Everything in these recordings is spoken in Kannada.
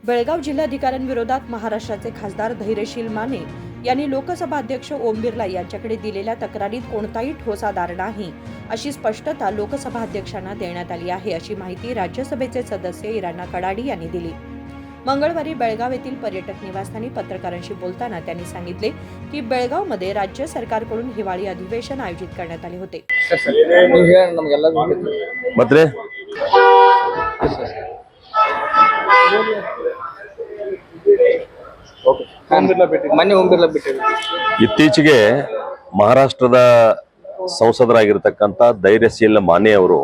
बेळगाव जिल्हाधिकाऱ्यांविरोधात महाराष्ट्राचे खासदार धैर्यशील माने यांनी लोकसभा अध्यक्ष ओम बिर्ला यांच्याकडे दिलेल्या तक्रारीत कोणताही ठोस आधार नाही अशी स्पष्टता लोकसभा अध्यक्षांना देण्यात आली आहे, अशी माहिती राज्यसभेचे सदस्य इराणा कडाडी यांनी दिली। मंगळवारी बेळगाव येथील पर्यटक निवासस्थानी पत्रकारांशी बोलताना त्यांनी सांगितले की बेळगावमध्ये राज्य सरकारकडून हिवाळी अधिवेशन आयोजित करण्यात आले होते। ಇತ್ತೀಚೆಗೆ ಮಹಾರಾಷ್ಟ್ರದ ಸಂಸದರಾಗಿರತಕ್ಕಂತ ಧೈರ್ಯಶೀಲ ಮಾನೆ ಅವರು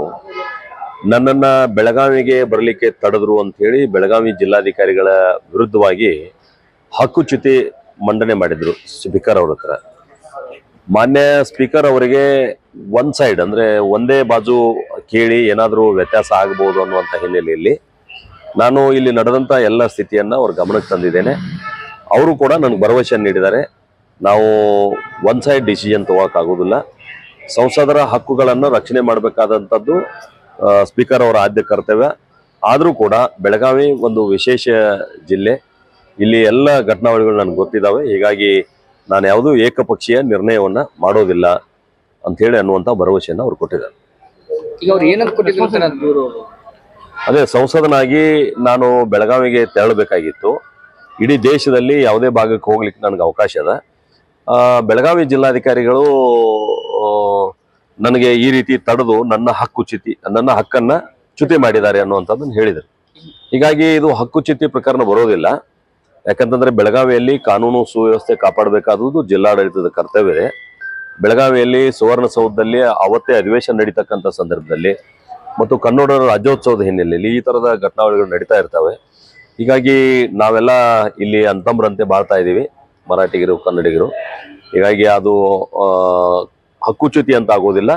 ನನ್ನನ್ನ ಬೆಳಗಾವಿಗೆ ಬರಲಿಕ್ಕೆ ತಡೆದ್ರು ಅಂತ ಹೇಳಿ ಬೆಳಗಾವಿ ಜಿಲ್ಲಾಧಿಕಾರಿಗಳ ವಿರುದ್ಧವಾಗಿ ಹಕ್ಕುಚ್ಯುತಿ ಮಂಡನೆ ಮಾಡಿದ್ರು ಸ್ಪೀಕರ್ ಅವರ ಹತ್ರ। ಮಾನ್ಯ ಸ್ಪೀಕರ್ ಅವರಿಗೆ ಒನ್ ಸೈಡ್ ಅಂದ್ರೆ ಒಂದೇ ಬಾಜು ಕೇಳಿ ಏನಾದರೂ ವ್ಯತ್ಯಾಸ ಆಗಬಹುದು ಅನ್ನುವಂತ ಹಿನ್ನೆಲೆಯಲ್ಲಿ ನಾನು ಇಲ್ಲಿ ನಡೆದಂತ ಎಲ್ಲ ಸ್ಥಿತಿಯನ್ನ ಅವ್ರ ಗಮನಕ್ಕೆ ತಂದಿದ್ದೇನೆ। ಅವರು ಕೂಡ ನನಗೆ ಭರವಸೆ ನೀಡಿದ್ದಾರೆ, ನಾವು ಒನ್ ಸೈಡ್ ಡಿಸಿಷನ್ ತಗೋಕ್ಕಾಗೋದಿಲ್ಲ, ಸಂಸದರ ಹಕ್ಕುಗಳನ್ನು ರಕ್ಷಣೆ ಮಾಡಬೇಕಾದಂಥದ್ದು ಸ್ಪೀಕರ್ ಅವರ ಆದ್ಯ ಕರ್ತವ್ಯ। ಆದರೂ ಕೂಡ ಬೆಳಗಾವಿ ಒಂದು ವಿಶೇಷ ಜಿಲ್ಲೆ, ಇಲ್ಲಿ ಎಲ್ಲ ಘಟನಾವಳಿಗಳು ನನಗೆ ಗೊತ್ತಿದ್ದಾವೆ, ಹೀಗಾಗಿ ನಾನು ಯಾವುದೂ ಏಕಪಕ್ಷೀಯ ನಿರ್ಣಯವನ್ನ ಮಾಡೋದಿಲ್ಲ ಅಂತ ಹೇಳಿ ಅನ್ನುವಂಥ ಭರವಸೆಯನ್ನು ಅವ್ರು ಕೊಟ್ಟಿದ್ದಾರೆ। ಈಗ ಅವ್ರು ಏನಂತ ಕೊಟ್ಟಿದ್ರು? ಅದೇ ಸಂಸದನಾಗಿ ನಾನು ಬೆಳಗಾವಿಗೆ ತೆರಳಬೇಕಾಗಿತ್ತು, ಇಡೀ ದೇಶದಲ್ಲಿ ಯಾವುದೇ ಭಾಗಕ್ಕೆ ಹೋಗ್ಲಿಕ್ಕೆ ನನಗೆ ಅವಕಾಶ ಅದ। ಬೆಳಗಾವಿ ಜಿಲ್ಲಾಧಿಕಾರಿಗಳು ನನಗೆ ಈ ರೀತಿ ತಡೆದು ನನ್ನ ಹಕ್ಕನ್ನ ಚ್ಯುತಿ ಮಾಡಿದ್ದಾರೆ ಅನ್ನುವಂಥದ್ದನ್ನು ಹೇಳಿದರು। ಹೀಗಾಗಿ ಇದು ಹಕ್ಕುಚ್ಯುತಿ ಪ್ರಕರಣ ಬರೋದಿಲ್ಲ, ಯಾಕಂತಂದ್ರೆ ಬೆಳಗಾವಿಯಲ್ಲಿ ಕಾನೂನು ಸುವ್ಯವಸ್ಥೆ ಕಾಪಾಡಬೇಕಾದುದು ಜಿಲ್ಲಾಡಳಿತದ ಕರ್ತವ್ಯ। ಬೆಳಗಾವಿಯಲ್ಲಿ ಸುವರ್ಣಸೌಧದಲ್ಲಿ ಅವತ್ತೇ ಅಧಿವೇಶನ ನಡೀತಕ್ಕಂಥ ಸಂದರ್ಭದಲ್ಲಿ ಮತ್ತು ಕನ್ನಡ ರಾಜ್ಯೋತ್ಸವದ ಹಿನ್ನೆಲೆಯಲ್ಲಿ ಈ ತರದ ಘಟನಾವಳಿಗಳು ನಡೀತಾ ಇರ್ತವೆ। ಹೀಗಾಗಿ ನಾವೆಲ್ಲ ಇಲ್ಲಿ ಅಂತಂಬ್ರಂತೆ ಬಾಳ್ತಾ ಇದ್ದೀವಿ, ಮರಾಠಿಗರು ಕನ್ನಡಿಗರು। ಹೀಗಾಗಿ ಅದು ಹಕ್ಕುಚ್ಯುತಿ ಅಂತ ಆಗೋದಿಲ್ಲ,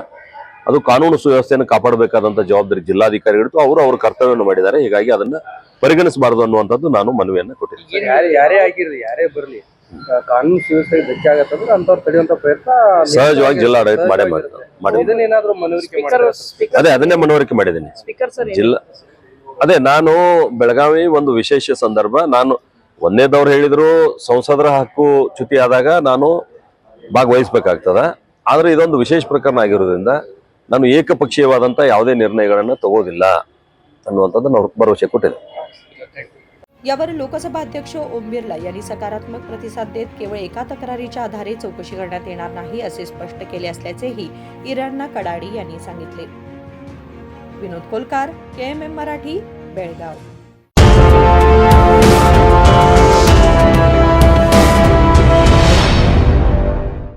ಅದು ಕಾನೂನು ಸುವ್ಯವಸ್ಥೆಯನ್ನು ಕಾಪಾಡಬೇಕಾದಂತ ಜವಾಬ್ದಾರಿ ಜಿಲ್ಲಾಧಿಕಾರಿಗಳಿತ್ತು, ಅವರು ಅವ್ರ ಕರ್ತವ್ಯವನ್ನು ಮಾಡಿದ್ದಾರೆ। ಹೀಗಾಗಿ ಅದನ್ನ ಪರಿಗಣಿಸಬಾರದು ಅನ್ನುವಂಥದ್ದು ನಾನು ಮನವಿಯನ್ನು ಕೊಟ್ಟಿದ್ದೀನಿ। ಯಾರೇ ಆಗಿರಲಿ, ಯಾರೇ ಬರಲಿ, ಕಾನೂನು ಸುವ್ಯವಸ್ಥೆ ಧಕ್ಕೆ ಆಗತ್ತಂದ್ರೆ ಅಂತವ್ರು ತಡೆಯುವಂತ ಪ್ರಯತ್ನ ಸಹಜವಾಗಿ ಜಿಲ್ಲಾಡಳಿತ ಮಾಡೇ ಮಾಡಿದೆ। ಇದನ್ನೇನಾದ್ರೂ ಮನವರಿಕೆ ಅದನ್ನೇ ಮನವರಿಕೆ ಮಾಡಿದ್ದೀನಿ ಜಿಲ್ಲಾ। ಅದೇ ನಾನು ಬೆಳಗಾವಿ ಒಂದು ವಿಶೇಷ ಸಂದರ್ಭ, ನಾನು ಒಂದೇದವ್ರು ಹೇಳಿದ್ರು ಸಂಸದರ ಹಕ್ಕು ಚ್ಯುತಿ ಆದಾಗ ನಾನು ಭಾಗವಹಿಸ್ಬೇಕಾಗ್ತದ, ಆದ್ರೆ ಇದೊಂದು ವಿಶೇಷ ಪ್ರಕರಣ ಆಗಿರೋದ್ರಿಂದ ನಾನು ಏಕಪಕ್ಷೀಯವಾದಂತ ಯಾವುದೇ ನಿರ್ಣಯಗಳನ್ನು ತಗೋದಿಲ್ಲ ಅನ್ನುವಂಥದ್ದು ನಾವು भरोसे ಕೊಟ್ಟಿದೆ। यावर लोकसभा अध्यक्ष ओम बिर्ला यांनी सकारात्मक प्रतिसाद देत केवळ एका तक्रारीच्या आधारे चौकशी करण्यात येणार नाही असे स्पष्ट केले असल्याचेही इराणा कडाडी यांनी सांगितले। विनोद कोलकार, KMM मराठी, बेळगाव।